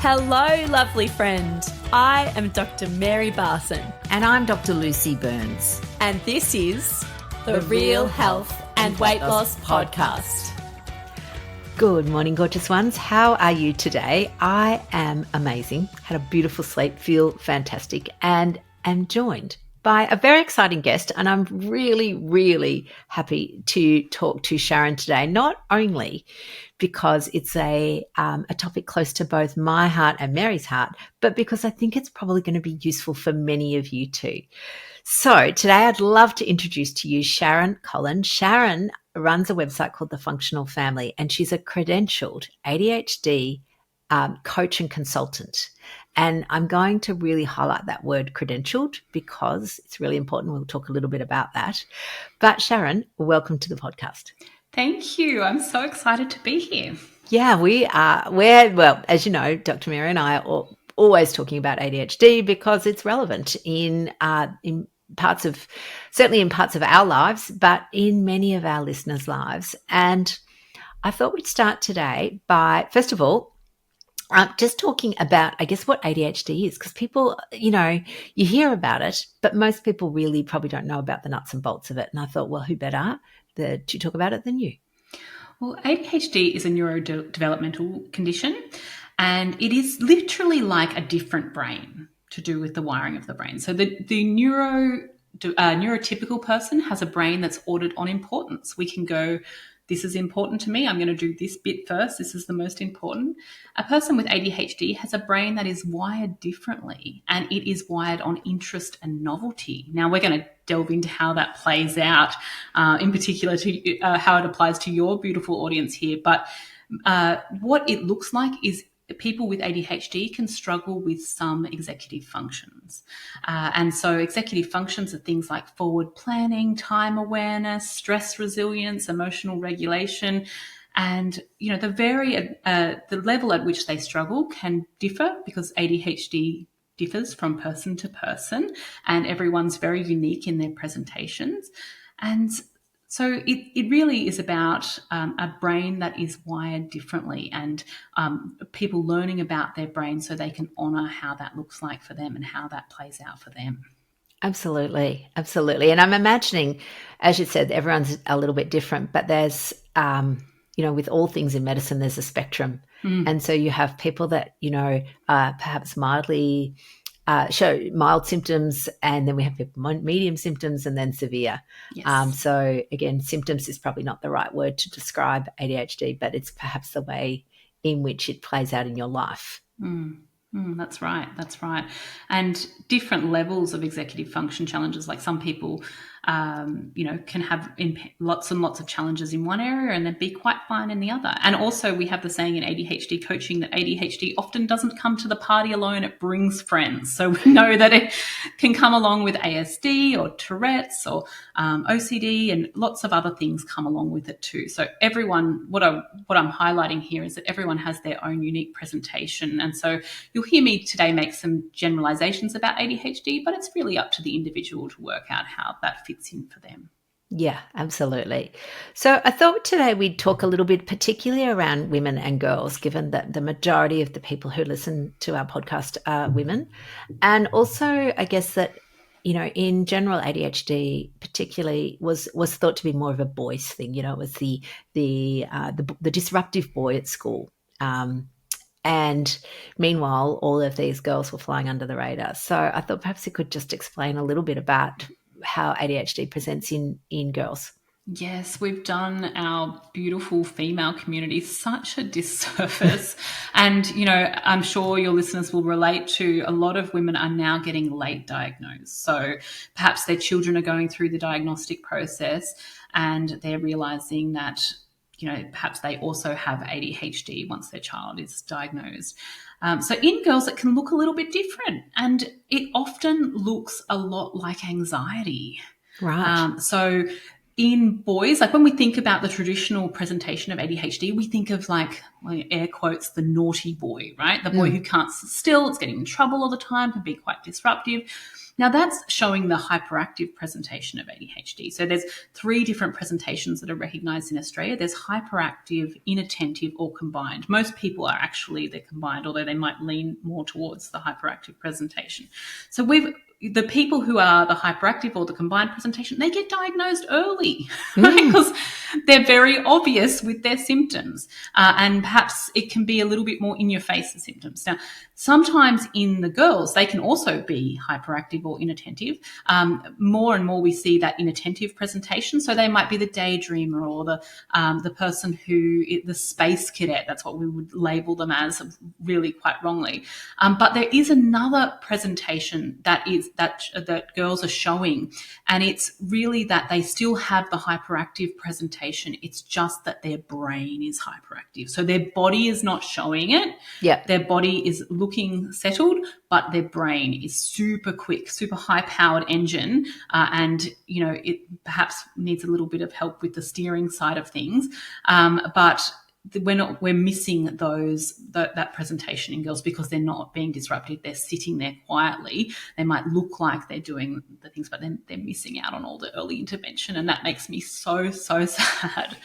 Hello, lovely friend. I am Dr. Mary Barson. And I'm Dr. Lucy Burns. And this is the Real Health and Weight Loss Podcast. Good morning, gorgeous ones. How are you today? I am amazing. Had a beautiful sleep, feel fantastic, and am joined by a very exciting guest. And I'm really, really happy to talk to Sharon today, not only because it's a topic close to both my heart and Mary's heart, but because I think it's probably going to be useful for many of you too. So today I'd love to introduce to you Sharon Collon. Sharon runs a website called The Functional Family, and she's a credentialed ADHD coach and consultant. And I'm going to really highlight that word credentialed because it's really important. We'll talk a little bit about that. But Sharon, welcome to the podcast. Thank you. I'm so excited to be here. Yeah, we are. Well, as you know, Dr. Mary and I are always talking about ADHD because it's relevant in parts of our lives, but in many of our listeners' lives. And I thought we'd start today by, first of all, just talking about, I guess, what ADHD is, because people, you hear about it, but most people really probably don't know about the nuts and bolts of it. And I thought, well, who better to talk about it than you? Well, ADHD is a neurodevelopmental condition, and it is literally like a different brain to do with the wiring of the brain. So the neurotypical person has a brain that's ordered on importance. We can go, this is important to me, I'm going to do this bit first, this is the most important. A person with ADHD has a brain that is wired differently, and it is wired on interest and novelty. Now, we're going to delve into how that plays out, in particular to how it applies to your beautiful audience here. But what it looks like is people with ADHD can struggle with some executive functions. And so executive functions are things like forward planning, time awareness, stress resilience, emotional regulation. And, the level at which they struggle can differ because ADHD differs from person to person, and everyone's very unique in their presentations. And so it really is about a brain that is wired differently, and people learning about their brain so they can honour how that looks like for them and how that plays out for them. Absolutely, absolutely. And I'm imagining, as you said, everyone's a little bit different, but there's, with all things in medicine, there's a spectrum. And so you have people that, perhaps mildly show mild symptoms, and then we have people medium symptoms and then severe. Yes. So again, symptoms is probably not the right word to describe ADHD, but it's perhaps the way in which it plays out in your life. That's right. And different levels of executive function challenges, like some people, can have lots and lots of challenges in one area and then be quite fine in the other. And also we have the saying in ADHD coaching that ADHD often doesn't come to the party alone, it brings friends. So we know that it can come along with ASD or Tourette's or OCD, and lots of other things come along with it too. So everyone, what I'm highlighting here is that everyone has their own unique presentation. And so you'll hear me today make some generalizations about ADHD, but it's really up to the individual to work out how that fits in for them. Yeah, absolutely. So I thought today we'd talk a little bit particularly around women and girls, given that the majority of the people who listen to our podcast are women. And also, I guess that, in general, ADHD particularly was thought to be more of a boys thing. It was the disruptive boy at school. And meanwhile, all of these girls were flying under the radar. So I thought perhaps you could just explain a little bit about how ADHD presents in girls. Yes, we've done our beautiful female community such a disservice. And, I'm sure your listeners will relate to, a lot of women are now getting late diagnosed. So perhaps their children are going through the diagnostic process and they're realising that, perhaps they also have ADHD once their child is diagnosed. So in girls, it can look a little bit different, and it often looks a lot like anxiety. Right. So in boys, like when we think about the traditional presentation of ADHD, we think of like, well, air quotes, the naughty boy, right? The boy who can't sit still, it's getting in trouble all the time, can be quite disruptive. Now that's showing the hyperactive presentation of ADHD. So there's 3 different presentations that are recognised in Australia. There's hyperactive, inattentive, or combined. Most people are actually, they're combined, although they might lean more towards the hyperactive presentation. So the people who are the hyperactive or the combined presentation, they get diagnosed early, right? Because they're very obvious with their symptoms. And perhaps it can be a little bit more in your face, the symptoms. Now, sometimes in the girls, they can also be hyperactive or inattentive. More and more we see that inattentive presentation. So they might be the daydreamer or the person the space cadet. That's what we would label them as, really quite wrongly. But there is another presentation that girls are showing, and it's really that they still have the hyperactive presentation. It's just that their brain is hyperactive. So their body is not showing it. Yeah. Their body is looking settled, but their brain is super quick, super high-powered engine, and it perhaps needs a little bit of help with the steering side of things. But we're missing that presentation in girls because they're not being disrupted. They're sitting there quietly. They might look like they're doing the things, but then they're missing out on all the early intervention, and that makes me so sad.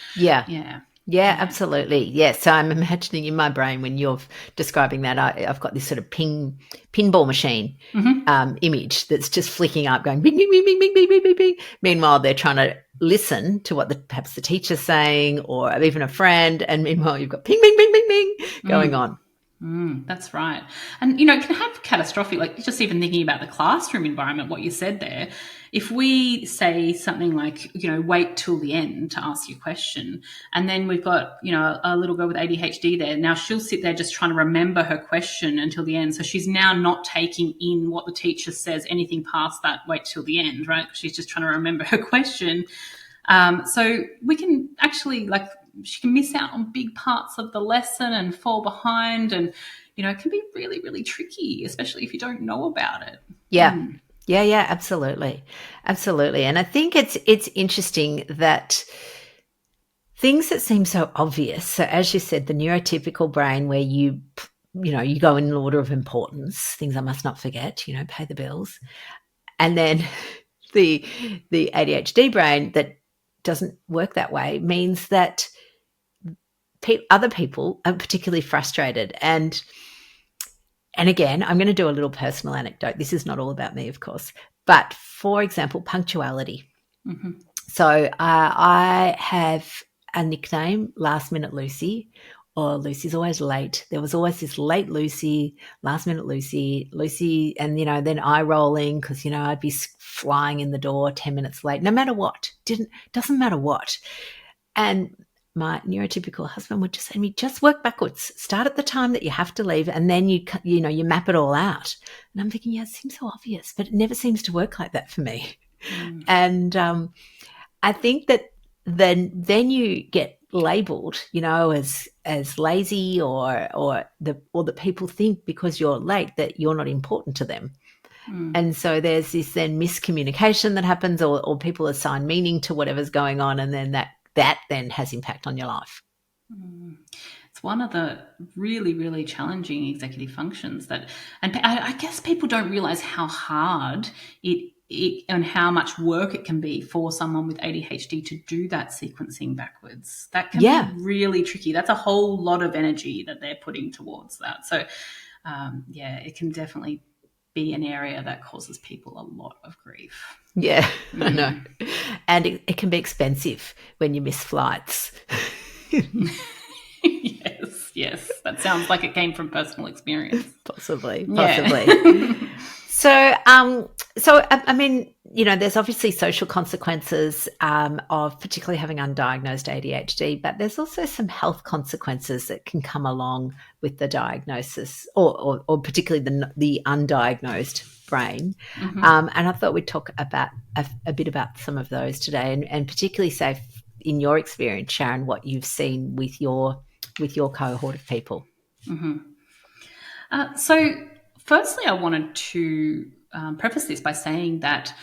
Yeah, absolutely. Yeah, so I'm imagining in my brain when you're describing that, I've got this sort of pinball machine image that's just flicking up, going bing, bing, bing, bing, bing, bing, bing, bing, bing. Meanwhile, they're trying to listen to what perhaps the teacher's saying or even a friend, and meanwhile you've got ping, bing, bing, bing, bing going on. That's right. And, it can have catastrophic, like just even thinking about the classroom environment, what you said there. If we say something like, wait till the end to ask your question, and then we've got, a little girl with ADHD there. Now she'll sit there just trying to remember her question until the end. So she's now not taking in what the teacher says, anything past that wait till the end, right? She's just trying to remember her question. So we can actually, she can miss out on big parts of the lesson and fall behind, and it can be really, really tricky, especially if you don't know about it. Yeah, absolutely. And I think it's interesting that things that seem so obvious, so as you said, the neurotypical brain, where you go in order of importance, things I must not forget, pay the bills, and then the ADHD brain that doesn't work that way means that other people are particularly frustrated. And again, I'm going to do a little personal anecdote. This is not all about me, of course. But for example, punctuality. Mm-hmm. So I have a nickname, Last Minute Lucy, or Lucy's always late. There was always this late Lucy, last minute Lucy, and, then eye rolling because, I'd be flying in the door 10 minutes late, no matter what. Doesn't matter what. And my neurotypical husband would just say to me, just work backwards. Start at the time that you have to leave, and then you map it all out. And I'm thinking, it seems so obvious, but it never seems to work like that for me. And I think that then you get labelled, as lazy or that people think because you're late that you're not important to them. And so there's this then miscommunication that happens, or people assign meaning to whatever's going on, and then that then has impact on your life. It's one of the really, really challenging executive functions and I guess people don't realize how hard it and how much work it can be for someone with ADHD to do that sequencing backwards. That can be really tricky. That's a whole lot of energy that they're putting towards that. So, it can definitely be an area that causes people a lot of grief. Yeah, I know. And it can be expensive when you miss flights. Yes. That sounds like it came from personal experience. Possibly. Yeah. So, I mean, there's obviously social consequences of particularly having undiagnosed ADHD, but there's also some health consequences that can come along with the diagnosis, or particularly the undiagnosed brain. Mm-hmm. And I thought we'd talk about a bit about some of those today, and particularly say, in your experience, Sharon, what you've seen with your cohort of people. Mm-hmm. So firstly, I wanted to preface this by saying that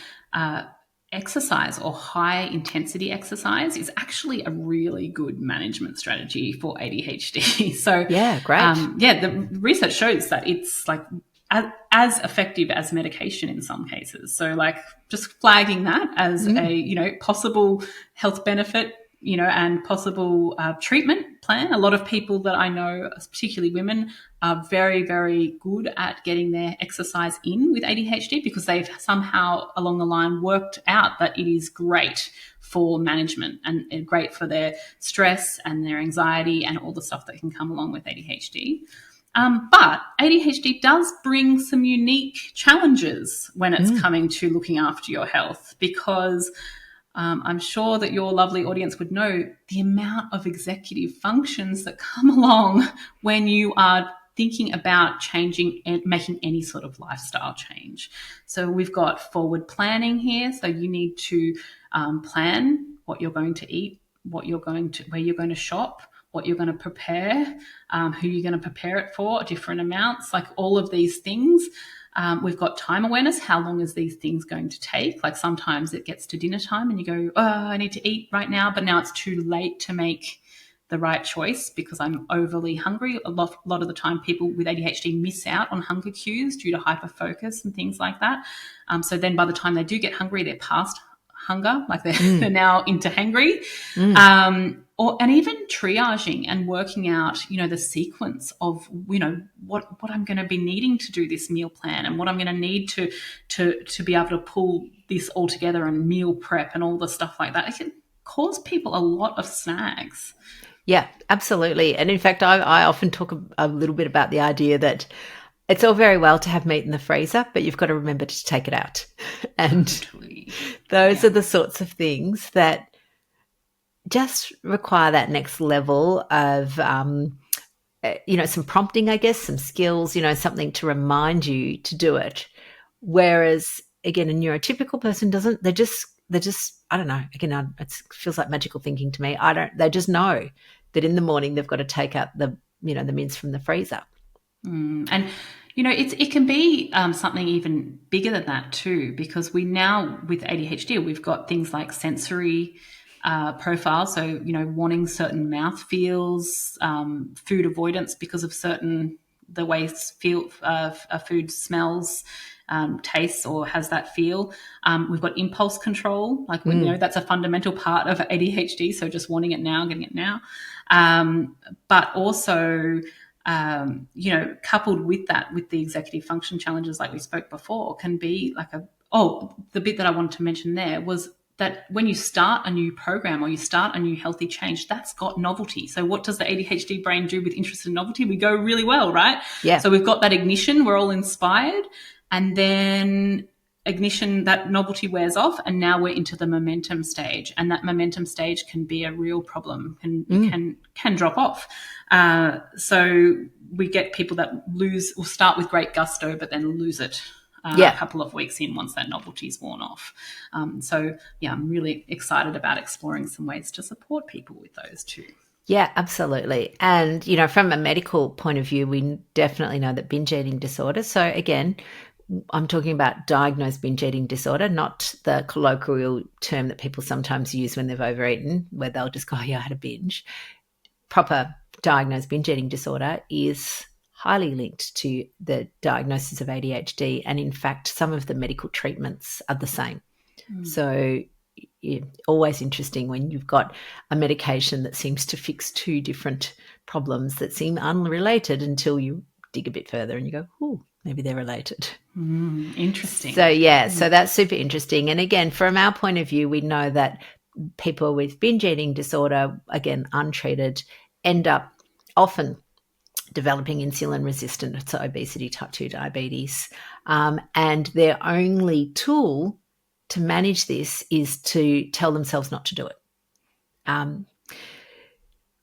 exercise or high intensity exercise is actually a really good management strategy for ADHD. So yeah, great. The research shows that it's like as effective as medication in some cases. So like just flagging that as a, possible health benefit, and possible treatment plan. A lot of people that I know, particularly women, are very, very good at getting their exercise in with ADHD because they've somehow along the line worked out that it is great for management and great for their stress and their anxiety and all the stuff that can come along with ADHD. But ADHD does bring some unique challenges when it's coming to looking after your health because I'm sure that your lovely audience would know the amount of executive functions that come along when you are thinking about changing and making any sort of lifestyle change. So we've got forward planning here. So you need to plan what you're going to eat, where you're going to shop, what you're going to prepare, who you're going to prepare it for, different amounts, like all of these things. We've got time awareness. How long is these things going to take? Like sometimes it gets to dinner time and you go, oh, I need to eat right now, but now it's too late to make the right choice because I'm overly hungry. A lot of the time people with ADHD miss out on hunger cues due to hyperfocus and things like that. So then by the time they do get hungry, they're past hunger, like they're now into hangry. And even triaging and working out, the sequence of, what I'm going to be needing to do this meal plan and what I'm going to need to be able to pull this all together and meal prep and all the stuff like that. It can cause people a lot of snags. Yeah, absolutely. And in fact, I often talk a little bit about the idea that it's all very well to have meat in the freezer, but you've got to remember to take it out. And Totally. those are the sorts of things that just require that next level of, some prompting, I guess, some skills, something to remind you to do it. Whereas, again, a neurotypical person doesn't, they're just, I don't know, again, it feels like magical thinking to me. They just know that in the morning they've got to take out the mince from the freezer. And, it can be something even bigger than that too, because we now with ADHD, we've got things like sensory profiles. So, wanting certain mouth feels, food avoidance because of the way a food smells, tastes or has that feel. We've got impulse control, like that's a fundamental part of ADHD. So just wanting it now, getting it now. But also, coupled with that, with the executive function challenges, like we spoke before, can be like the bit that I wanted to mention there was that when you start a new program or you start a new healthy change, that's got novelty. So what does the ADHD brain do with interest in novelty? We go really well, right? Yeah. So we've got that ignition, we're all inspired, and then ignition, that novelty wears off, and now we're into the momentum stage, and that momentum stage can be a real problem, can drop off. So we get people that will start with great gusto, but then lose it a couple of weeks in once that novelty's worn off. I'm really excited about exploring some ways to support people with those too. Yeah, absolutely. And, from a medical point of view, we definitely know that binge eating disorder. So again, I'm talking about diagnosed binge eating disorder, not the colloquial term that people sometimes use when they've overeaten, where they'll just go, oh, yeah, I had a binge. Proper diagnosed binge eating disorder is highly linked to the diagnosis of ADHD. And in fact, some of the medical treatments are the same. So always interesting when you've got a medication that seems to fix two different problems that seem unrelated until you dig a bit further and you go, oh, maybe they're related. Interesting. So, so that's super interesting. And again, from our point of view, we know that people with binge eating disorder, again, untreated, end up often developing insulin resistant, so obesity, type 2 diabetes. And their only tool to manage this is to tell themselves not to do it.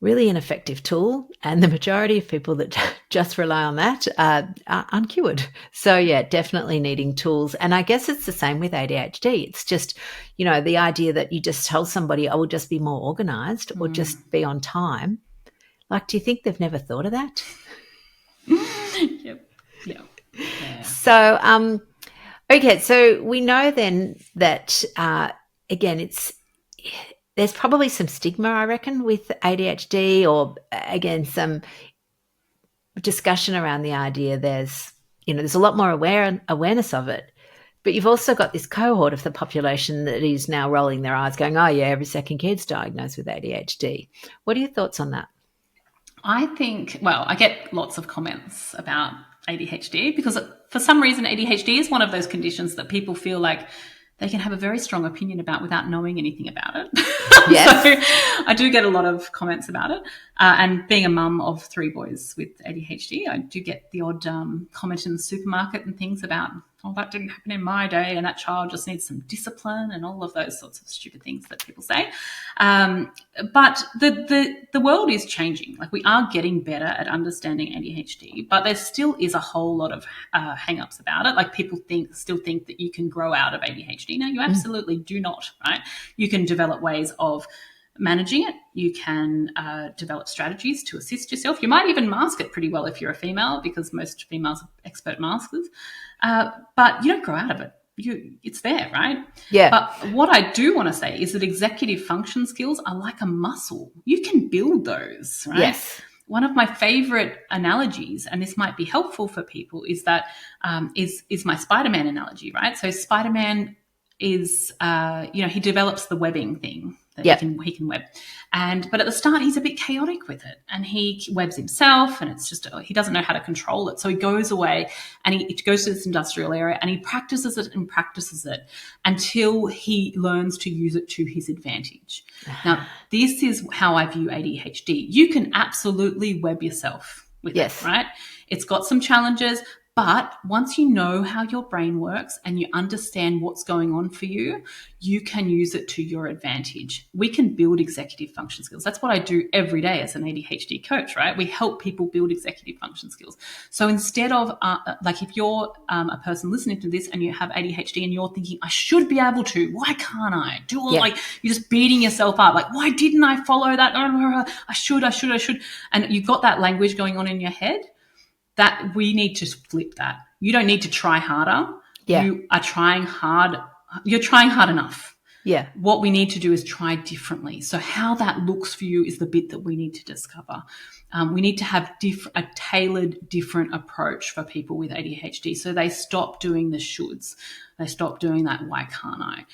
Really an effective tool, and the majority of people that just rely on that are uncured. So, definitely needing tools. And I guess it's the same with ADHD. It's just, the idea that you just tell somebody, I will just be more organised or just be on time. Like, do you think they've never thought of that? Yep. Yeah. So, okay, so we know then that again, there's probably some stigma, I reckon, with ADHD, or again, some discussion around the idea there's a lot more awareness of it. But you've also got this cohort of the population that is now rolling their eyes going, oh, yeah, every second kid's diagnosed with ADHD. What are your thoughts on that? I think, well, I get lots of comments about ADHD because for some reason ADHD is one of those conditions that people feel like they can have a very strong opinion about without knowing anything about it. Yes. So I do get a lot of comments about it. And being a mum of 3 boys with ADHD, I do get the odd comment in the supermarket and things about, oh, that didn't happen in my day and that child just needs some discipline and all of those sorts of stupid things that people say. But the world is changing. Like, we are getting better at understanding ADHD, but there still is a whole lot of hang-ups about it. Like, people still think that you can grow out of ADHD. Now, you absolutely do not, right? You can develop ways of managing it. You can develop strategies to assist yourself. You might even mask it pretty well if you're a female, because most females are expert maskers. But you don't grow out of it. It's there, right? Yeah. But what I do want to say is that executive function skills are like a muscle. You can build those, right? Yes. One of my favorite analogies, and this might be helpful for people, is that is my Spider-Man analogy, right? So Spider-Man is, he develops the webbing thing that he can web. But at the start, he's a bit chaotic with it, and he webs himself, and it's just, he doesn't know how to control it. So he goes away and he goes to this industrial area and he practices it until he learns to use it to his advantage. Now, this is how I view ADHD. You can absolutely web yourself with it, right? It's got some challenges, but once you know how your brain works and you understand what's going on for you, you can use it to your advantage. We can build executive function skills. That's what I do every day as an ADHD coach, right? We help people build executive function skills. So instead of, if you're a person listening to this and you have ADHD and you're thinking, I should be able to, why can't I? You're just beating yourself up. Like, why didn't I follow that? I should. And you've got that language going on in your head. That we need to flip that. You don't need to try harder. Yeah. You are trying hard. You're trying hard enough. Yeah. What we need to do is try differently. So how that looks for you is the bit that we need to discover. We need to have a tailored, different approach for people with ADHD. So they stop doing the shoulds. They stop doing that, why can't I?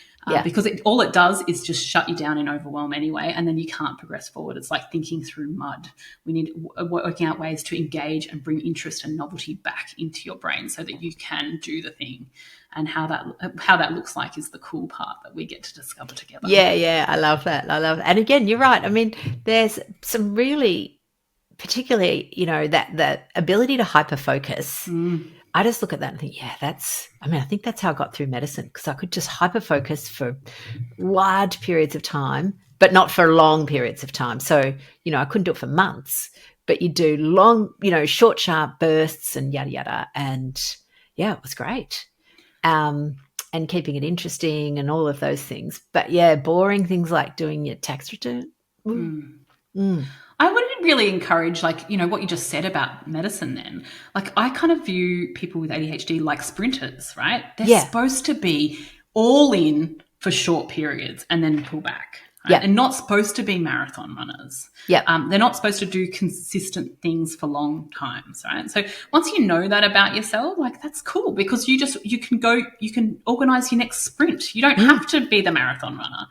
Because all it does is just shut you down and overwhelm anyway, and then you can't progress forward. It's like thinking through mud. We need working out ways to engage and bring interest and novelty back into your brain so that you can do the thing. And how that looks like is the cool part that we get to discover together. Yeah, I love that. And again, you're right. I mean, there's some really, particularly, that the ability to hyper-focus. I just look at that and think, I think that's how I got through medicine, because I could just hyper-focus for large periods of time, but not for long periods of time. So, I couldn't do it for months, but you do long, short, sharp bursts and yada, yada. And it was great. And keeping it interesting and all of those things. But boring things like doing your tax return. I would really encourage, what you just said about medicine then. Like, I kind of view people with ADHD like sprinters, right? They're supposed to be all in for short periods and then pull back. Right? Yeah. They're not supposed to be marathon runners. Yeah. They're not supposed to do consistent things for long times, right? So once you know that about yourself, that's cool, because you can organize your next sprint. You don't have to be the marathon runner.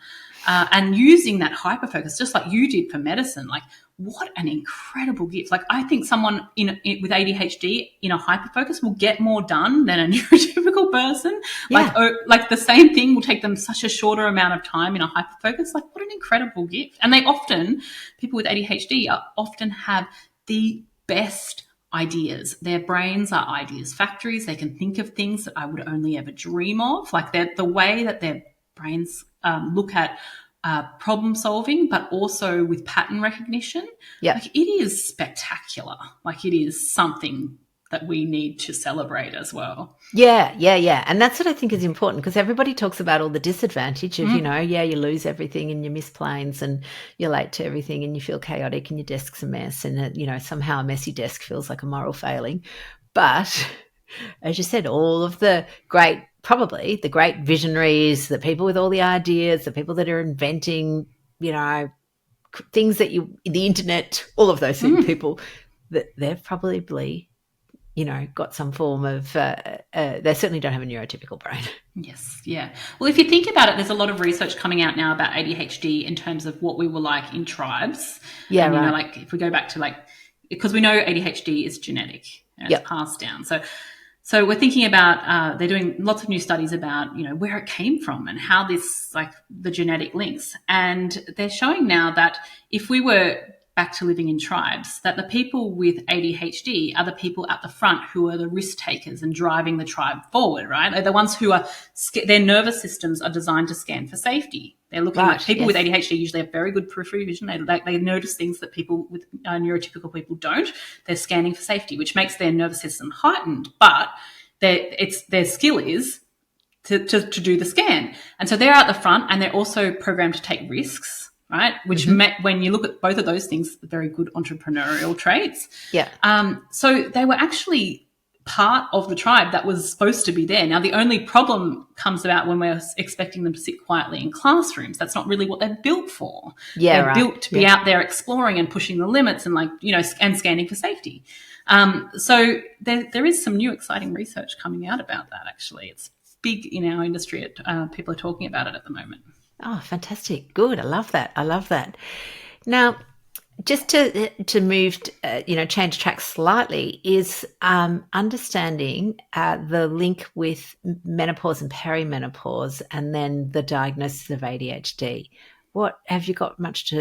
And using that hyper focus, just like you did for medicine, what an incredible gift. I think someone with ADHD in a hyper focus will get more done than a neurotypical person. Yeah. The same thing will take them such a shorter amount of time in a hyper focus. What an incredible gift. And people with ADHD often have the best ideas. Their brains are ideas factories. They can think of things that I would only ever dream of. The way that their brains look at problem solving, but also with pattern recognition. Yeah. It is spectacular. It is something that we need to celebrate as well. Yeah. And that's what I think is important, because everybody talks about all the disadvantage of, you lose everything and you miss planes and you're late to everything and you feel chaotic and your desk's a mess and, somehow a messy desk feels like a moral failing. But as you said, all of the great probably the great visionaries, the people with all the ideas, the people that are inventing, things that the internet, all of those people, that they've probably, got some form of, they certainly don't have a neurotypical brain. Yes, yeah. Well, if you think about it, there's a lot of research coming out now about ADHD in terms of what we were like in tribes. Yeah, and, right. Like if we go back to because we know ADHD is genetic, it's passed down. So we're thinking about, they're doing lots of new studies about, where it came from and how this, the genetic links. And they're showing now that if we were back to living in tribes, that the people with ADHD are the people at the front who are the risk takers and driving the tribe forward, right? They're the ones who are, their nervous systems are designed to scan for safety. They're looking at people with ADHD usually have very good peripheral vision. They notice things that people with neurotypical people don't. They're scanning for safety, which makes their nervous system heightened, but their skill is to do the scan. And so they're out the front, and they're also programmed to take risks, right? Which when you look at both of those things, very good entrepreneurial traits. Yeah. So they were actually part of the tribe that was supposed to be there. Now, the only problem comes about when we're expecting them to sit quietly in classrooms. That's not really what they're built for. Yeah, they're built to be out there exploring and pushing the limits and and scanning for safety. So there is some new exciting research coming out about that, actually. It's big in our industry. People are talking about it at the moment. Oh, fantastic. Good. I love that. Now, just to move, change track slightly, is understanding the link with menopause and perimenopause, and then the diagnosis of ADHD. What have you got much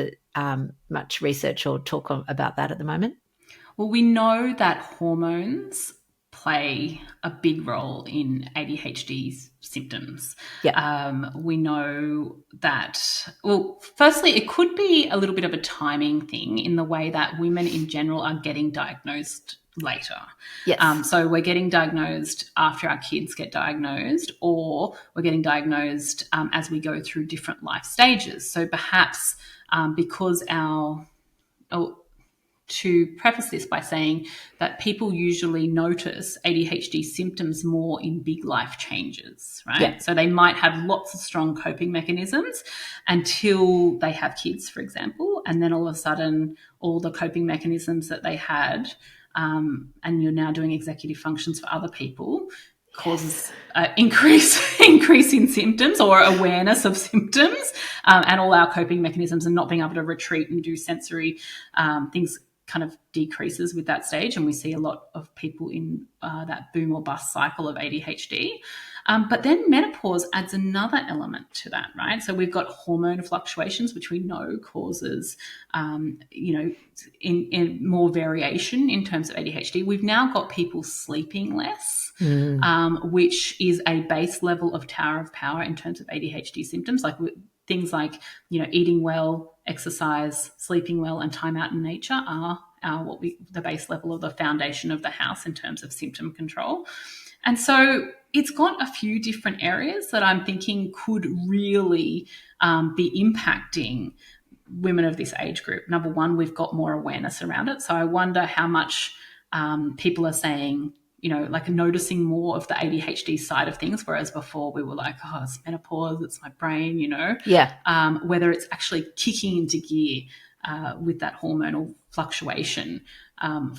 research or talk about that at the moment? Well, we know that hormones play a big role in ADHD's symptoms. Yeah. We know that, well, firstly, it could be a little bit of a timing thing in the way that women in general are getting diagnosed later. Yes. So we're getting diagnosed after our kids get diagnosed, or we're getting diagnosed as we go through different life stages. So perhaps because to preface this by saying that people usually notice ADHD symptoms more in big life changes, right? Yeah. So they might have lots of strong coping mechanisms until they have kids, for example, and then all of a sudden all the coping mechanisms that they had, and you're now doing executive functions for other people, causes increase in symptoms or awareness of symptoms, and all our coping mechanisms and not being able to retreat and do sensory things kind of decreases with that stage. And we see a lot of people in that boom or bust cycle of ADHD. But then menopause adds another element to that, right? So we've got hormone fluctuations, which we know causes, in more variation in terms of ADHD. We've now got people sleeping less, which is a base level of tower of power in terms of ADHD symptoms, like things like, eating well, exercise, sleeping well, and time out in nature are the base level of the foundation of the house in terms of symptom control. And so it's got a few different areas that I'm thinking could really be impacting women of this age group. Number one, we've got more awareness around it. So I wonder how much people are saying, noticing more of the ADHD side of things, whereas before we were like, oh, it's menopause, it's my brain, Yeah. whether it's actually kicking into gear with that hormonal fluctuation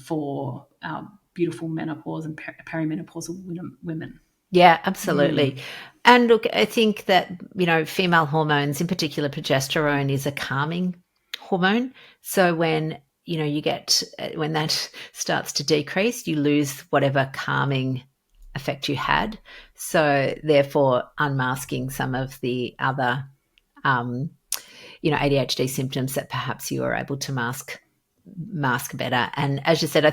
for our beautiful menopause and perimenopausal women. Yeah, absolutely. And look, I think that, female hormones, in particular progesterone, is a calming hormone. So when you get, when that starts to decrease, you lose whatever calming effect you had. So therefore unmasking some of the other, ADHD symptoms that perhaps you are able to mask better. And as you said,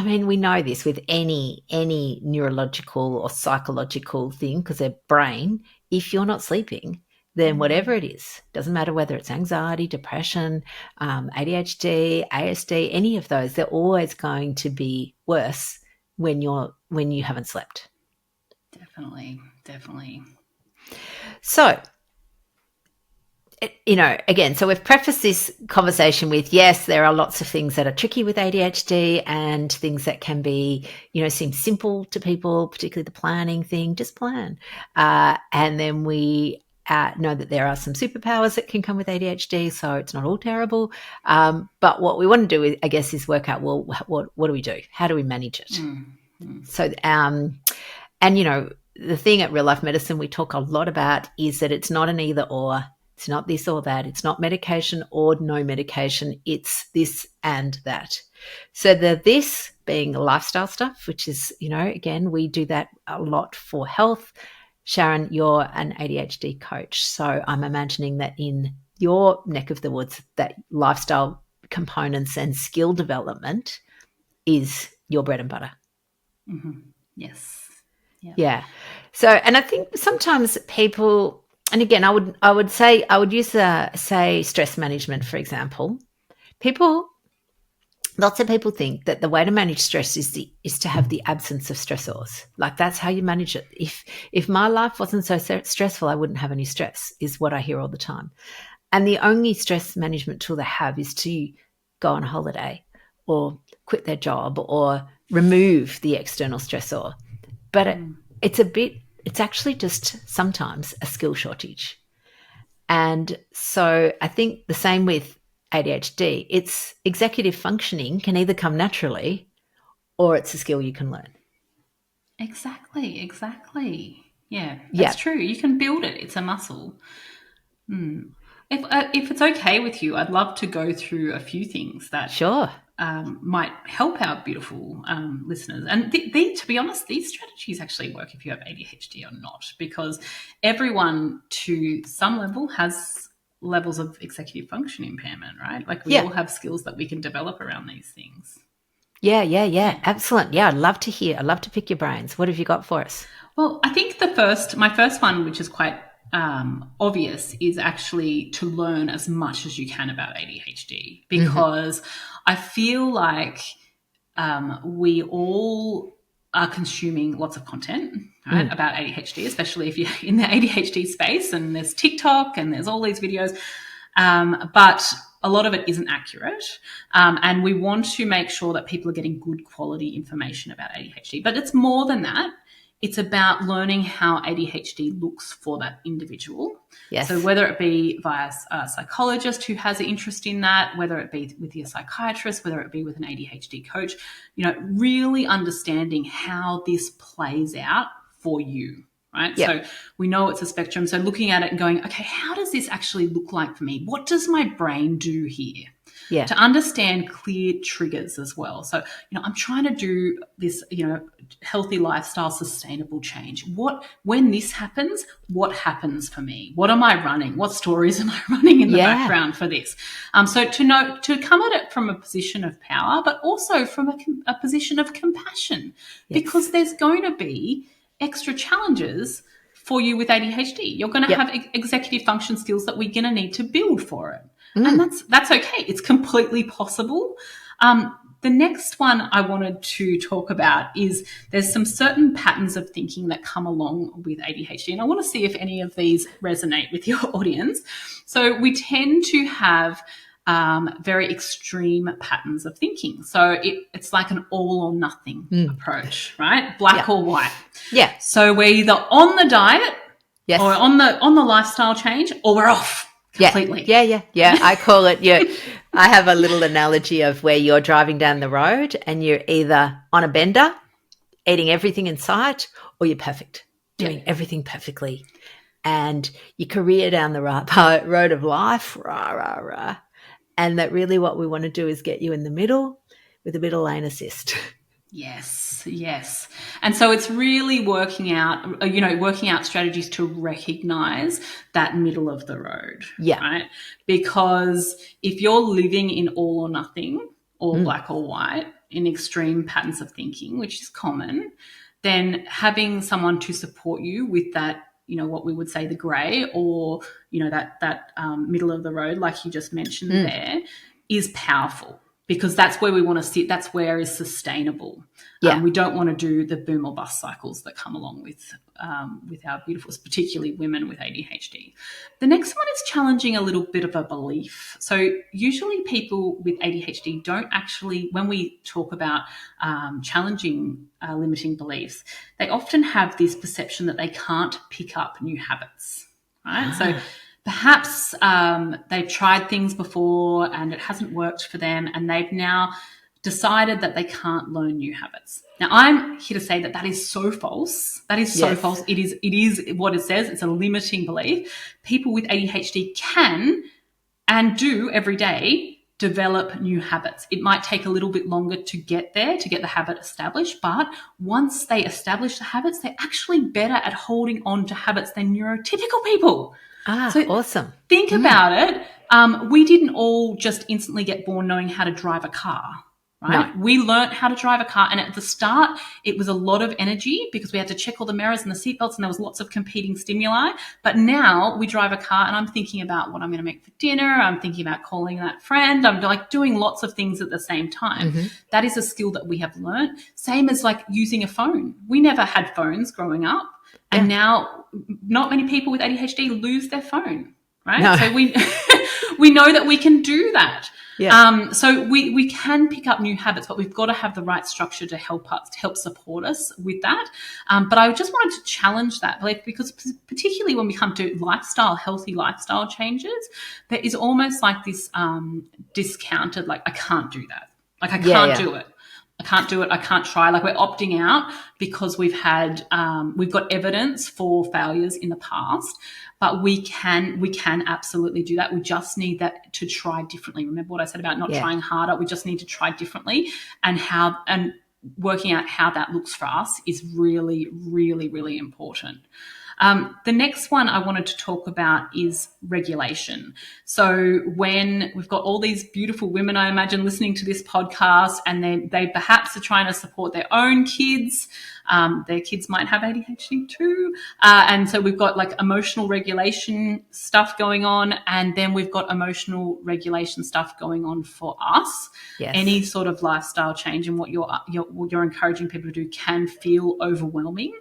we know this with any neurological or psychological thing, because their brain, if you're not sleeping, then whatever it is, doesn't matter whether it's anxiety, depression, ADHD, ASD, any of those, they're always going to be worse when you haven't slept. Definitely. So again, so we've prefaced this conversation with, yes, there are lots of things that are tricky with ADHD and things that can be, seem simple to people, particularly the planning thing, just plan. And then we know that there are some superpowers that can come with ADHD, so it's not all terrible. But what we want to do, I guess, is work out, well, what do we do? How do we manage it? So, and, the thing at Real Life Medicine we talk a lot about is that it's not an either or. It's not this or that. It's not medication or no medication. It's this and that. So this being lifestyle stuff, which is, again, we do that a lot for health. Sharon, you're an ADHD coach. So I'm imagining that in your neck of the woods, that lifestyle components and skill development is your bread and butter. Mm-hmm. Yes. Yep. Yeah. So, and I think sometimes people, and again, I would say I would use say stress management, for example. Lots of people think that the way to manage stress is to have the absence of stressors. Like that's how you manage it. If my life wasn't so stressful, I wouldn't have any stress, is what I hear all the time. And the only stress management tool they have is to go on holiday or quit their job or remove the external stressor. But it's actually just sometimes a skill shortage. And so I think the same with ADHD. It's executive functioning can either come naturally or it's a skill you can learn. Exactly. Yeah, that's true. You can build it. It's a muscle. If it's okay with you, I'd love to go through a few things that Sure. Might help our beautiful listeners. And to be honest, these strategies actually work if you have ADHD or not, because everyone to some level has levels of executive function impairment, right? Like we all have skills that we can develop around these things. Yeah. Excellent. Yeah, I'd love to hear. I'd love to pick your brains. What have you got for us? Well, I think my first one, which is quite obvious, is actually to learn as much as you can about ADHD, because I feel like we all are consuming lots of content, right, about ADHD, especially if you're in the ADHD space, and there's TikTok and there's all these videos, but a lot of it isn't accurate, and we want to make sure that people are getting good quality information about ADHD. But it's more than that. It's about learning how ADHD looks for that individual. Yes. So whether it be via a psychologist who has an interest in that, whether it be with your psychiatrist, whether it be with an ADHD coach, really understanding how this plays out for you, right? Yep. So we know it's a spectrum. So looking at it and going, okay, how does this actually look like for me? What does my brain do here? Yeah. To understand clear triggers as well. So, I'm trying to do this, healthy lifestyle, sustainable change. When this happens, what happens for me? What am I running? What stories am I running in the background for this? So to come at it from a position of power, but also from a position of compassion, because there's going to be extra challenges for you with ADHD. You're going to have executive function skills that we're going to need to build for it. And that's okay. It's completely possible. The next one I wanted to talk about is there's some certain patterns of thinking that come along with ADHD. And I want to see if any of these resonate with your audience. So we tend to have very extreme patterns of thinking. So it's like an all or nothing approach, right? Black or white. Yeah. So we're either on the diet or on the lifestyle change, or we're off. Completely. Yeah. I call it, I have a little analogy of where you're driving down the road and you're either on a bender, eating everything in sight, or you're perfect, doing everything perfectly. And you career down the road of life, rah, rah, rah. And that really what we want to do is get you in the middle with a bit of lane assist. Yes. And so it's really working out strategies to recognize that middle of the road. Yeah. Right. Because if you're living in all or nothing, or black or white, in extreme patterns of thinking, which is common, then having someone to support you with that, what we would say the gray, or, that middle of the road, like you just mentioned there, is powerful. because that's where we want to sit. That's where is sustainable. Yeah. We don't want to do the boom or bust cycles that come along with our beautiful, particularly women with ADHD. The next one is challenging a little bit of a belief. So usually people with ADHD don't actually, when we talk about challenging limiting beliefs, they often have this perception that they can't pick up new habits, right? So perhaps they've tried things before and it hasn't worked for them, and they've now decided that they can't learn new habits. Now, I'm here to say that that is so false. That is so false. It is what it says. It's a limiting belief. People with ADHD can and do every day develop new habits. It might take a little bit longer to get there, to get the habit established, but once they establish the habits, they're actually better at holding on to habits than neurotypical people. So awesome. Think about it. We didn't all just instantly get born knowing how to drive a car, right? No. We learnt how to drive a car, and at the start, it was a lot of energy because we had to check all the mirrors and the seatbelts, and there was lots of competing stimuli. But now we drive a car, and I'm thinking about what I'm going to make for dinner. I'm thinking about calling that friend. I'm like doing lots of things at the same time. That is a skill that we have learnt. Same as like using a phone. We never had phones growing up. And now not many people with ADHD lose their phone, right? No. So we know that we can do that. Yeah. So we can pick up new habits, but we've got to have the right structure to help us, to help support us with that. But I just wanted to challenge that belief, because particularly when we come to healthy lifestyle changes, there is almost like this discounted, like, I can't do that. Like, I can't do it. I can't do it. I can't try. Like, we're opting out because we've got evidence for failures in the past, but we can absolutely do that. We just need that to try differently. Remember what I said about not trying harder. We just need to try differently, and working out how that looks for us is really, really, really important. The next one I wanted to talk about is regulation. So when we've got all these beautiful women, I imagine, listening to this podcast, and they perhaps are trying to support their own kids. Their kids might have ADHD too. And so we've got like emotional regulation stuff going on, and then we've got emotional regulation stuff going on for us. Yes. Any sort of lifestyle change and what you're encouraging people to do can feel overwhelming.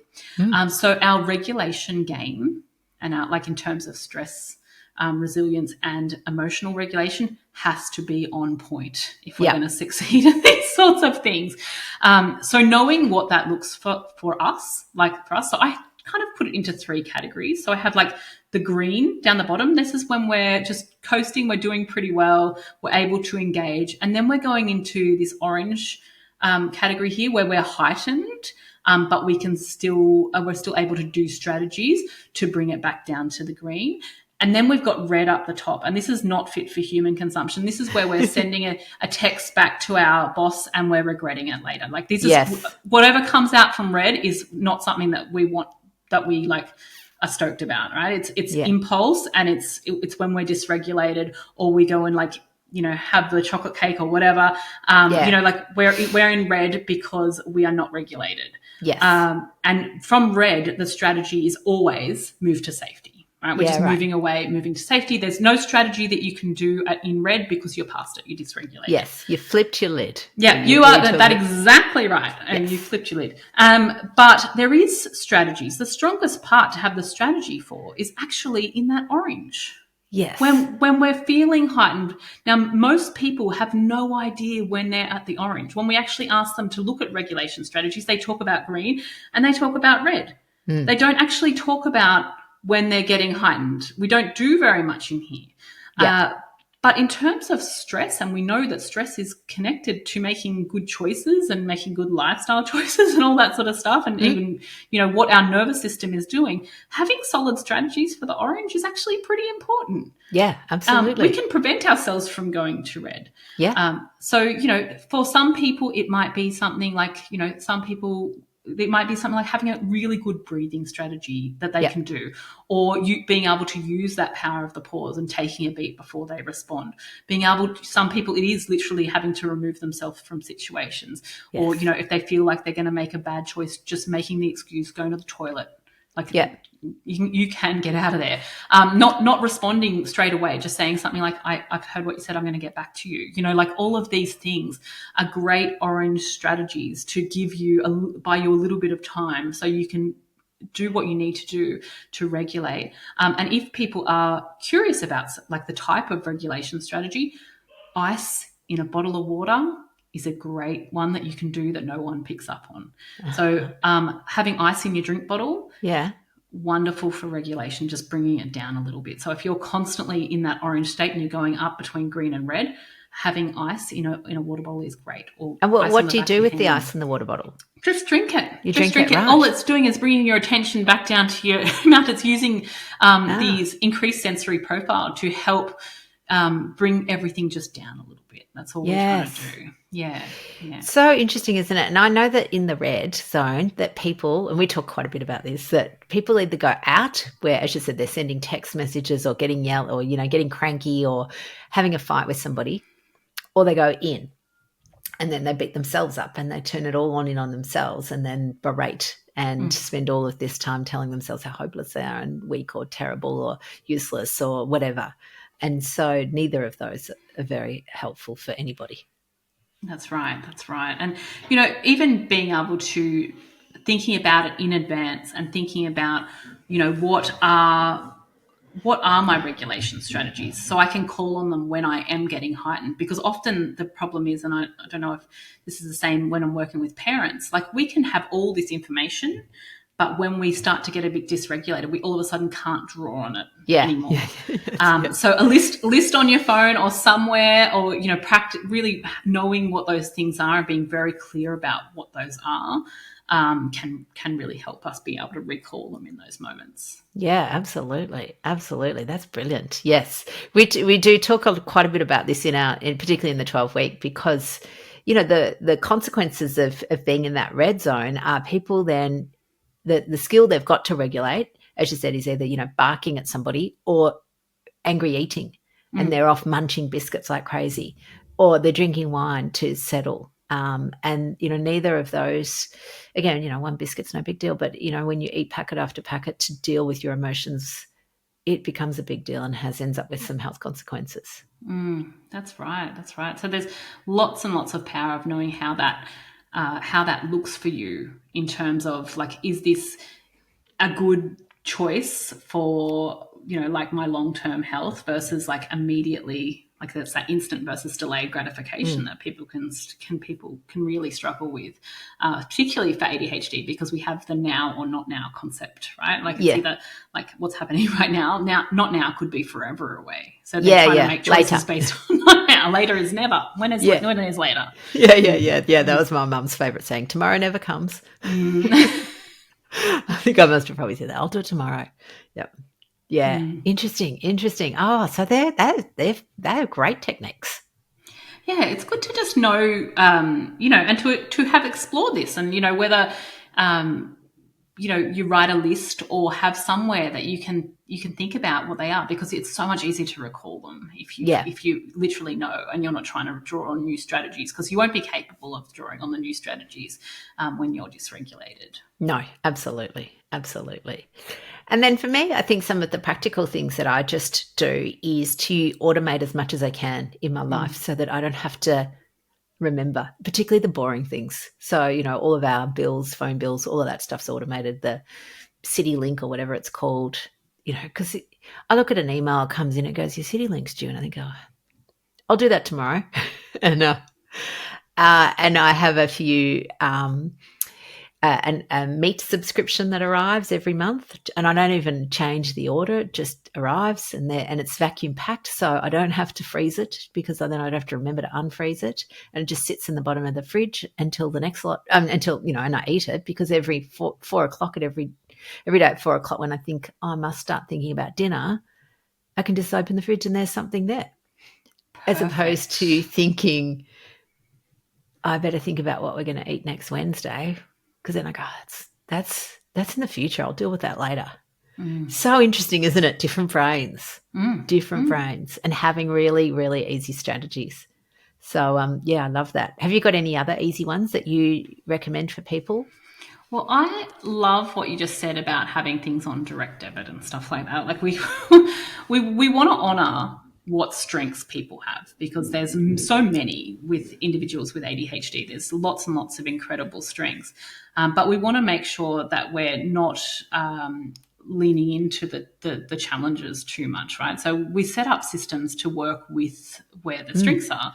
So our regulation game, and like in terms of stress, resilience and emotional regulation, has to be on point if we're going to succeed in these sorts of things. So knowing what that looks for us, so I kind of put it into 3 categories. So I have like the green down the bottom. This is when we're just coasting, we're doing pretty well, we're able to engage. And then we're going into this orange category here where we're heightened, but we're still able to do strategies to bring it back down to the green. And then we've got red up the top, and this is not fit for human consumption. This is where we're sending a text back to our boss and we're regretting it later. Like, this is whatever comes out from red is not something that we want, that we like are stoked about, right? It's impulse, and it's when we're dysregulated, or we go and like, have the chocolate cake or whatever. Like we're in red because we are not regulated. Yes. And from red, the strategy is always move to safety. Right? We're just moving to safety. There's no strategy that you can do in red because you're past it. You're dysregulated. Yes, you flipped your lid. Yeah, you are that exactly right, and you flipped your lid. But there is strategies. The strongest part to have the strategy for is actually in that orange. Yes. When we're feeling heightened. Now, most people have no idea when they're at the orange. When we actually ask them to look at regulation strategies, they talk about green and they talk about red. They don't actually talk about when they're getting heightened. We don't do very much in here. But in terms of stress, and we know that stress is connected to making good choices and making good lifestyle choices and all that sort of stuff, and even, what our nervous system is doing, having solid strategies for the orange is actually pretty important. Yeah, absolutely. We can prevent ourselves from going to red. Yeah. So, for some people, it might be something like, it might be something like having a really good breathing strategy that they can do, or you being able to use that power of the pause and taking a beat before they respond. Some people, it is literally having to remove themselves from situations, or, if they feel like they're going to make a bad choice, just making the excuse, going to the toilet, Like, Yeah. you can get out of there. Not responding straight away, just saying something like, I've heard what you said, I'm going to get back to you. Like all of these things are great orange strategies to buy you a little bit of time so you can do what you need to do to regulate. And if people are curious about like the type of regulation strategy, ice in a bottle of water is a great one that you can do that no one picks up on. So having ice in your drink bottle, wonderful for regulation, just bringing it down a little bit. So if you're constantly in that orange state and you're going up between green and red, having ice in a water bottle is great. And what do you do with the ice in the water bottle? Just drink it. You drink it, right. All it's doing is bringing your attention back down to your mouth. It's using these increased sensory profile to help bring everything just down a little bit. That's all we're trying to do. Yeah. So interesting, isn't it? And I know that in the red zone that people, and we talk quite a bit about this, that people either go out where, as you said, they're sending text messages or getting yelled or, getting cranky or having a fight with somebody, or they go in and then they beat themselves up and they turn it all on themselves and then berate and spend all of this time telling themselves how hopeless they are and weak or terrible or useless or whatever. And so neither of those are very helpful for anybody. That's right. And, even being able to thinking about it in advance and thinking about, what are my regulation strategies so I can call on them when I am getting heightened. Because often the problem is, and I don't know if this is the same when I'm working with parents, like we can have all this information, but when we start to get a bit dysregulated, we all of a sudden can't draw on it anymore. So a list on your phone or somewhere, or practice really knowing what those things are and being very clear about what those are can really help us be able to recall them in those moments. Yeah, absolutely. That's brilliant. Yes, we do talk quite a bit about this particularly in the 12-week, because the consequences of being in that red zone are people then. The skill they've got to regulate, as you said, is either, barking at somebody or angry eating, and they're off munching biscuits like crazy, or they're drinking wine to settle. And, neither of those, again, one biscuit's no big deal, but, when you eat packet after packet to deal with your emotions, it becomes a big deal and ends up with some health consequences. That's right. So there's lots and lots of power of knowing how that looks for you in terms of like, is this a good choice for, like my long-term health versus like immediately, like that's that instant versus delayed gratification that people can really struggle with, particularly for ADHD, because we have the now or not now concept, right? Like it's either like what's happening right now, not now could be forever away. So they're trying to make choices later. Based on not now. Later is never. When is later? Yeah. That was my mum's favourite saying. Tomorrow never comes. I think I must have probably said that. I'll do it tomorrow. Yep. Yeah. Interesting. Oh, so they're great techniques. Yeah, it's good to just know, and to have explored this, and whether you write a list or have somewhere that you can think about what they are, because it's so much easier to recall them if you literally know and you're not trying to draw on new strategies, because you won't be capable of drawing on the new strategies when you're dysregulated. No, absolutely. And then for me, I think some of the practical things that I just do is to automate as much as I can in my life so that I don't have to remember, particularly the boring things. So, all of our bills, phone bills, all of that stuff's automated, the City Link or whatever it's called, because I look at an email, it comes in, it goes, your City Link's due, and I think, I'll do that tomorrow. And I have a few a meat subscription that arrives every month, and I don't even change the order; it just arrives, and it's vacuum packed, so I don't have to freeze it, because then I'd have to remember to unfreeze it, and it just sits in the bottom of the fridge until the next lot, until and I eat it, because every 4 o'clock every day at 4 o'clock, when I think I must start thinking about dinner, I can just open the fridge and there's something there. Perfect. As opposed to thinking I better think about what we're going to eat next Wednesday. Because then I go, that's in the future. I'll deal with that later. So interesting, isn't it? Different brains, brains, and having really, really easy strategies. So, I love that. Have you got any other easy ones that you recommend for people? Well, I love what you just said about having things on direct debit and stuff like that. Like we we want to honor what strengths people have, because there's so many with individuals with ADHD. There's lots and lots of incredible strengths, but we want to make sure that we're not leaning into the challenges too much, right? So we set up systems to work with where the strengths are.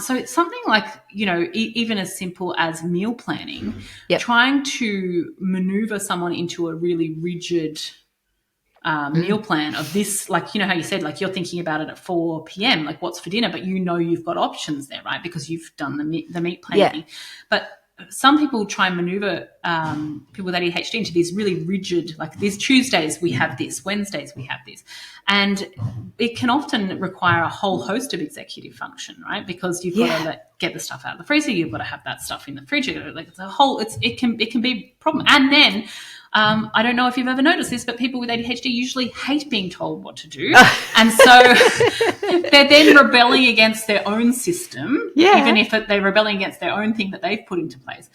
So it's something like, even as simple as meal planning, trying to maneuver someone into a really rigid meal plan of this, like, how you said, like, you're thinking about it at 4 p.m., like what's for dinner, but you've got options there, right? Because you've done the meat planning. But some people try and maneuver people with ADHD into these really rigid, like these Tuesdays we have this, Wednesdays we have this. And it can often require a whole host of executive function, right? Because you've got to get the stuff out of the freezer, you've got to have that stuff in the fridge. Like it can be a problem. And then I don't know if you've ever noticed this, but people with ADHD usually hate being told what to do. And so they're then rebelling against their own system, even if they're rebelling against their own thing that they've put into place.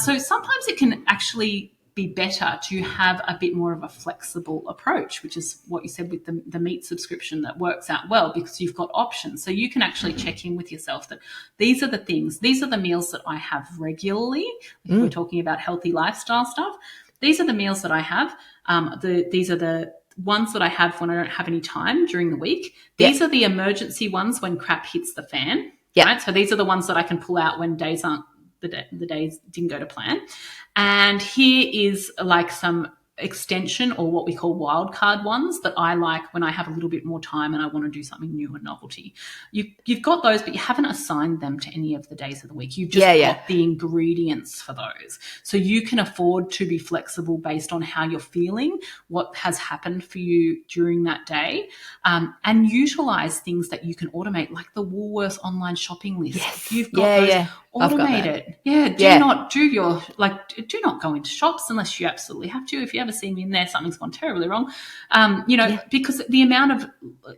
So sometimes it can actually be better to have a bit more of a flexible approach, which is what you said with the meat subscription that works out well, because you've got options. So you can actually check in with yourself that these are the meals that I have regularly. If we're talking about healthy lifestyle stuff, these are the meals that I have. These are the ones that I have when I don't have any time during the week. These are the emergency ones when crap hits the fan. Right? So these are the ones that I can pull out when days aren't, the days didn't go to plan. And here is like some extension, or what we call wildcard ones, that I like when I have a little bit more time and I want to do something new and novelty. You've got those, but you haven't assigned them to any of the days of the week. You've just got the ingredients for those. So you can afford to be flexible based on how you're feeling, what has happened for you during that day, and utilize things that you can automate, like the Woolworths online shopping list. If you've got those, automate it. Do not go into shops unless you absolutely have to. If you ever see me in there, something's gone terribly wrong. Because the amount of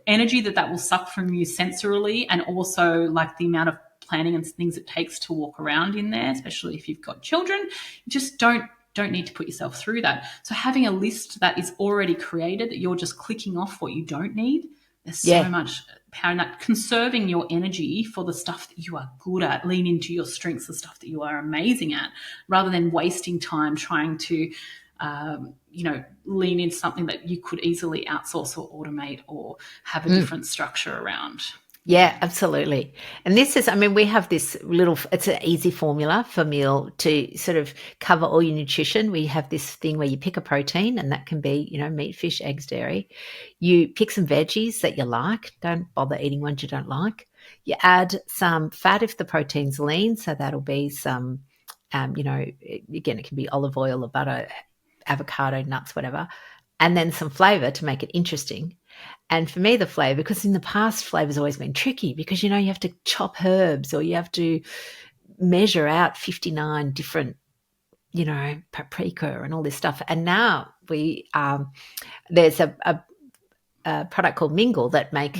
energy that will suck from you sensorily, and also like the amount of planning and things it takes to walk around in there, especially if you've got children, you just don't need to put yourself through that. So having a list that is already created, that you're just clicking off what you don't need, there's so much power in that. Conserving your energy for the stuff that you are good at. Lean into your strengths, the stuff that you are amazing at, rather than wasting time trying to, lean into something that you could easily outsource or automate or have a different structure around. Yeah, absolutely. And this is, we have this it's an easy formula for meal to sort of cover all your nutrition. We have this thing where you pick a protein, and that can be, meat, fish, eggs, dairy. You pick some veggies that you like. Don't bother eating ones you don't like. You add some fat if the protein's lean. So that'll be some, again, it can be olive oil or butter, avocado, nuts, whatever. And then some flavor to make it interesting. And for me, the flavor, because in the past, flavor's always been tricky, because, you have to chop herbs, or you have to measure out 59 different, paprika and all this stuff. And now there's a product called Mingle that make,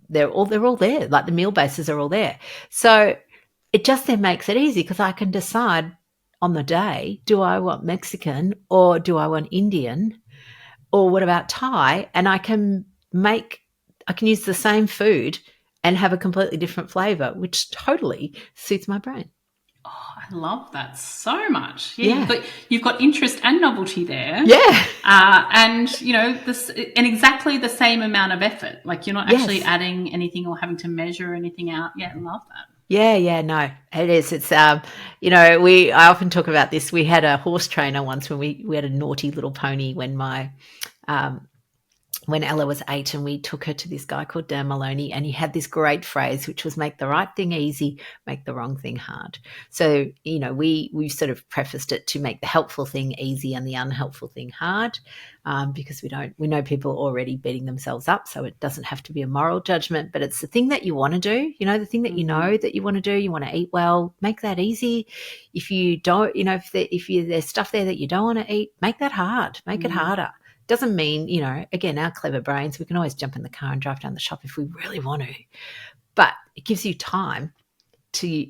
they're all there. Like the meal bases are all there. So it just then makes it easy, because I can decide on the day, do I want Mexican or do I want Indian? Or what about Thai? And I can use the same food and have a completely different flavor, which totally suits my brain. Oh, I love that so much. You've got interest and novelty there. Yeah. And and exactly the same amount of effort. Like, you're not actually adding anything or having to measure anything out. Yeah, I love that. Yeah, no, it is. It's, I often talk about this. We had a horse trainer once when we had a naughty little pony when Ella was 8, and we took her to this guy called Dan Maloney, and he had this great phrase, which was make the right thing easy, make the wrong thing hard. So, we sort of prefaced it to make the helpful thing easy and the unhelpful thing hard, because we know people are already beating themselves up, so it doesn't have to be a moral judgment, but it's the thing that you want to do, the thing that you know that you want to do, you want to eat well, make that easy. If you don't, if there's stuff there that you don't want to eat, make that hard, make it harder. Doesn't mean, again, our clever brains, we can always jump in the car and drive down the shop if we really want to. But it gives you time to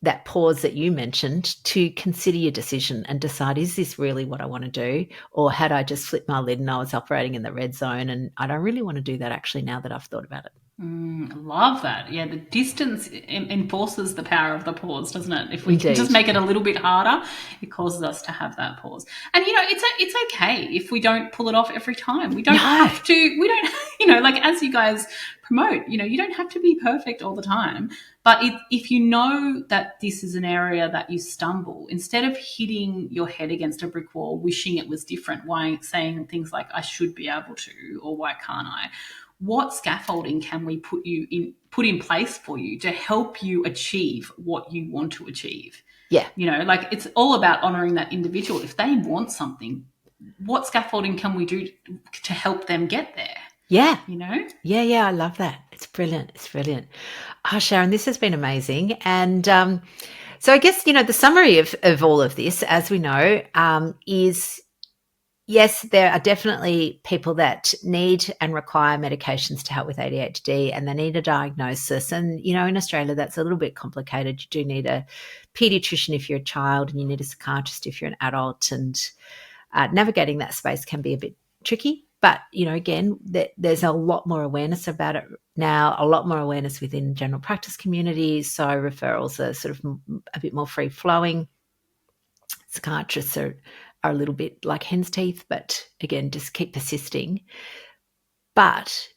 that pause that you mentioned to consider your decision and decide, is this really what I want to do? Or had I just flipped my lid and I was operating in the red zone and I don't really want to do that actually now that I've thought about it. Love that. Yeah, the distance enforces the power of the pause, doesn't it? If we can Indeed. just make it a little bit harder, it causes us to have that pause. And it's okay if we don't pull it off every time. We don't have to. We don't. Like as you guys promote, you don't have to be perfect all the time. But if you know that this is an area that you stumble, instead of hitting your head against a brick wall, wishing it was different, why saying things like "I should be able to" or "Why can't I?" What scaffolding can we put in place for you to help you achieve what you want to achieve? Yeah. Like it's all about honoring that individual. If they want something, what scaffolding can we do to help them get there? Yeah. Yeah, I love that. It's brilliant. Oh, Sharon, this has been amazing. And so I guess, the summary of all of this, as we know, is yes, there are definitely people that need and require medications to help with ADHD, and they need a diagnosis. And, in Australia, that's a little bit complicated. You do need a pediatrician if you're a child, and you need a psychiatrist if you're an adult. And navigating that space can be a bit tricky. But, again, there's a lot more awareness about it now, a lot more awareness within general practice communities. So referrals are sort of a bit more free-flowing. Psychiatrists are a little bit like hen's teeth, but again, just keep persisting. But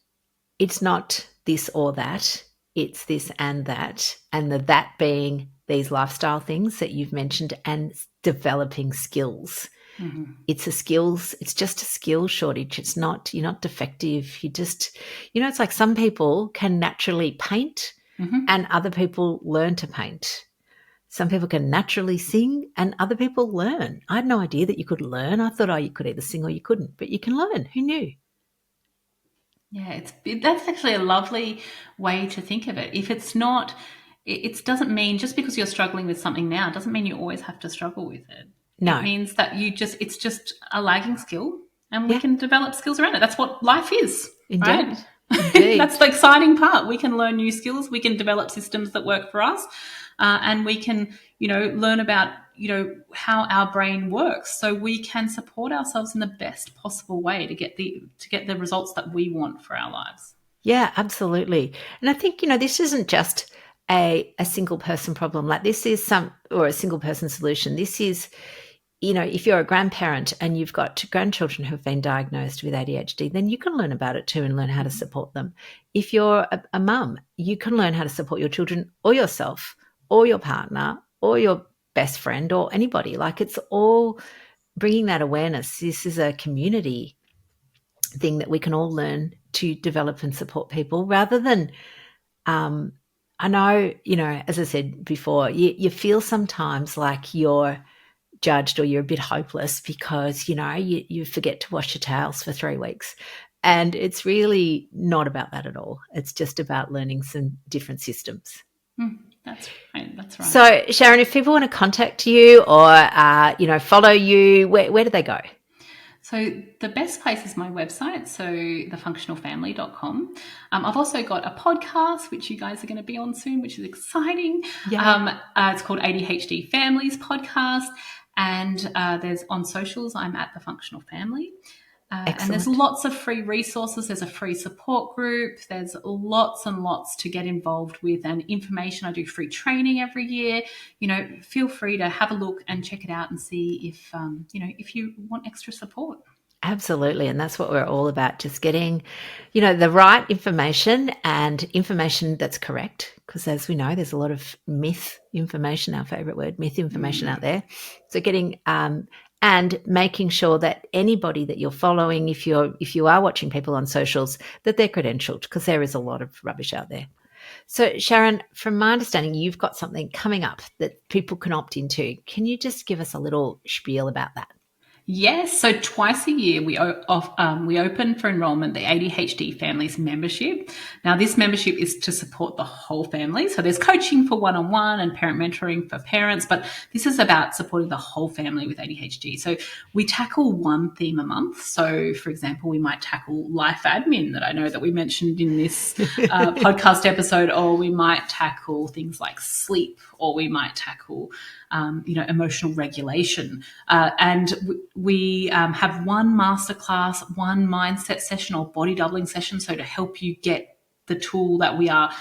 it's not this or that. It's this and that. And the that being these lifestyle things that you've mentioned and developing skills. Mm-hmm. It's just a skill shortage. It's not, you're not defective. You just, it's like some people can naturally paint and other people learn to paint. Some people can naturally sing and other people learn. I had no idea that you could learn. I thought, you could either sing or you couldn't, but you can learn. Who knew? Yeah, that's actually a lovely way to think of it. If it's not, it doesn't mean just because you're struggling with something now, it doesn't mean you always have to struggle with it. No. It means that it's just a lagging skill and we can develop skills around it. That's what life is. Indeed. Right? Indeed. That's the exciting part. We can learn new skills. We can develop systems that work for us. And we can, learn about, how our brain works so we can support ourselves in the best possible way to get the results that we want for our lives. Yeah, absolutely. And I think, this isn't just a single person problem. Like this is or a single person solution. This is, if you're a grandparent and you've got grandchildren who have been diagnosed with ADHD, then you can learn about it too and learn how to support them. If you're a mum, you can learn how to support your children or yourself or your partner or your best friend or anybody. Like it's all bringing that awareness. This is a community thing that we can all learn to develop and support people rather than I know, as I said before, you feel sometimes like you're judged or you're a bit hopeless because, you forget to wash your towels for 3 weeks. And it's really not about that at all. It's just about learning some different systems. That's right. So, Sharon, if people want to contact you or, follow you, where do they go? So the best place is my website, so thefunctionalfamily.com. I've also got a podcast, which you guys are going to be on soon, which is exciting. Yeah. It's called ADHD Families Podcast. And there's on socials, I'm at The Functional Family. And there's lots of free resources. There's a free support group. There's lots and lots to get involved with and information. I do free training every year. Feel free to have a look and check it out and see if you want extra support. Absolutely. And that's what we're all about, just getting, the right information and information that's correct. Because as we know, there's a lot of myth information, our favourite word, myth information out there. So getting and making sure that anybody that you're following, if you are watching people on socials, that they're credentialed, because there is a lot of rubbish out there. So Sharon, from my understanding, you've got something coming up that people can opt into. Can you just give us a little spiel about that? Yes, so twice a year we open for enrolment the ADHD Families membership. Now, this membership is to support the whole family. So there's coaching for one-on-one and parent mentoring for parents, but this is about supporting the whole family with ADHD. So we tackle one theme a month. So, for example, we might tackle life admin that I know that we mentioned in this podcast episode, or we might tackle things like sleep, or we might tackle emotional regulation. And we have one masterclass, one mindset session or body doubling session. So to help you get the tool that we are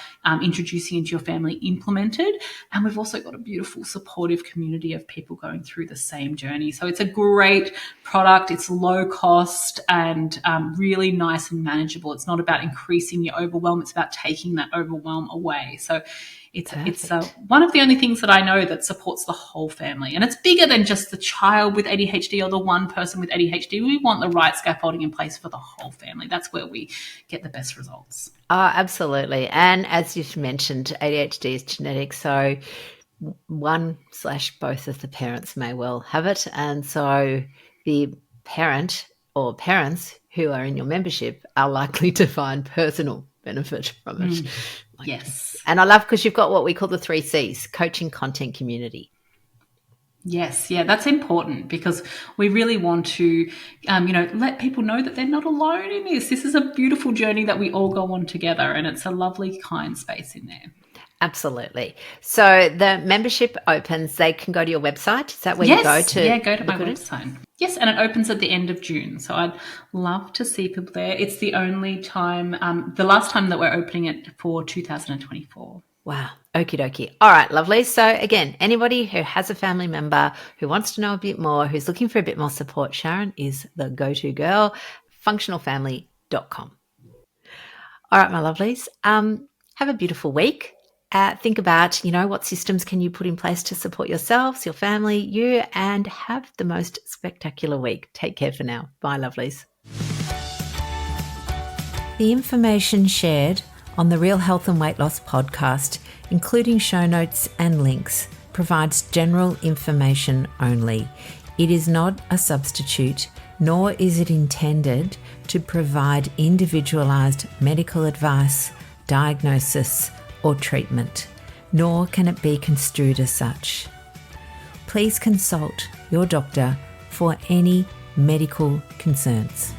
introducing into your family implemented. And we've also got a beautiful supportive community of people going through the same journey. So it's a great product. It's low cost and really nice and manageable. It's not about increasing your overwhelm. It's about taking that overwhelm away. So it's one of the only things that I know that supports the whole family. And it's bigger than just the child with ADHD or the one person with ADHD. We want the right scaffolding in place for the whole family. That's where we get the best results. Oh, absolutely. And as you've mentioned, ADHD is genetic. So one/both of the parents may well have it. And so the parent or parents who are in your membership are likely to find personal benefit from it. Yes. And I love because you've got what we call the 3 C's: coaching, content, community. Yes, yeah, that's important because we really want to, let people know that they're not alone in this. This is a beautiful journey that we all go on together, and it's a lovely, kind space in there. Absolutely. So the membership opens, they can go to your website. Is that where you go to? Yeah, go to my website. Yes, and it opens at the end of June. So I'd love to see people there. It's the only time, the last time that we're opening it for 2024. Wow. Okie dokie. All right, lovely. So again, anybody who has a family member who wants to know a bit more, who's looking for a bit more support, Sharon is the go-to girl, functionalfamily.com. All right, my lovelies. Have a beautiful week. Think about, what systems can you put in place to support yourselves, your family, you, and have the most spectacular week. Take care for now. Bye, lovelies. The information shared on the Real Health and Weight Loss podcast, including show notes and links, provides general information only. It is not a substitute, nor is it intended to provide individualised medical advice, diagnosis, or treatment, nor can it be construed as such. Please consult your doctor for any medical concerns.